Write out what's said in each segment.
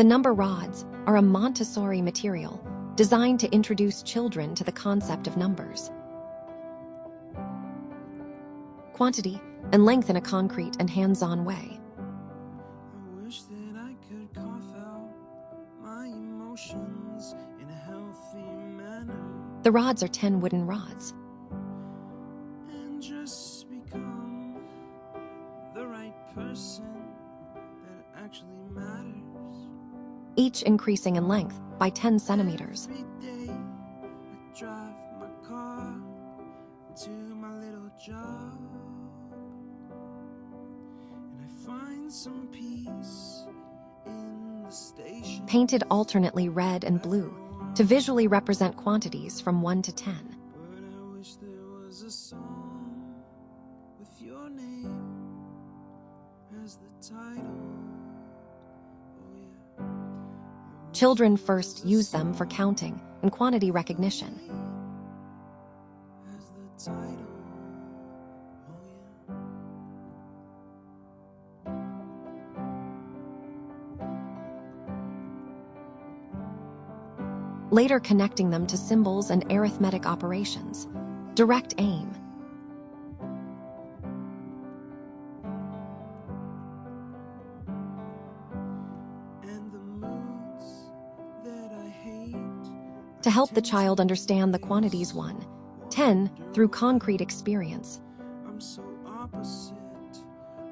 The number rods are a Montessori material designed to introduce children to the concept of numbers, quantity, and length in a concrete and hands-on way. I wish that I could cough out my emotions in a healthy manner The rods are 10 wooden rods. and just become the right person that actually matters. Each increasing in length by 10 centimeters. Every day I drive my car to my little job, and I find some peace in the station. Painted alternately red and blue to visually represent quantities from 1 to 10. But I wish there was a song with your name as the title. Oh yeah. Children first use them for counting and quantity recognition. As the title. Oh yeah. Later connecting them to symbols and arithmetic operations. Direct aim. And the moods that I hate To help the child understand the quantities 1, 10 through concrete experience. I'm so opposite,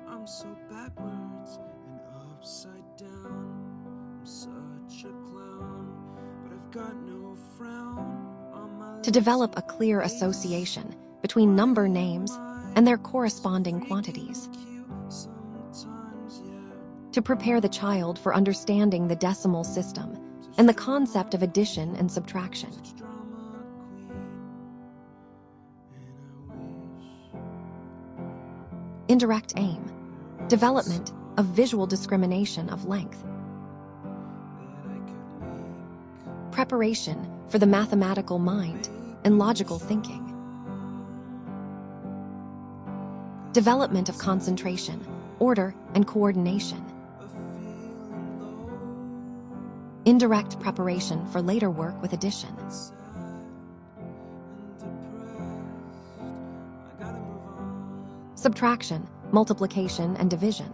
I'm so backwards and upside down. I'm such a clown, but I've got no frown on my To develop a clear association between number names and their corresponding quantities. sometimes, yeah. To prepare the child for understanding the decimal system and the concept of addition and subtraction. Drama queen, and I wish Indirect aim. Development of visual discrimination of length. that I could make Preparation for the mathematical mind and logical thinking. Development of concentration, order, and coordination. a feeling low. Indirect preparation for later work with addition. Sad and depressed, I gotta move on. Subtraction, multiplication, and division.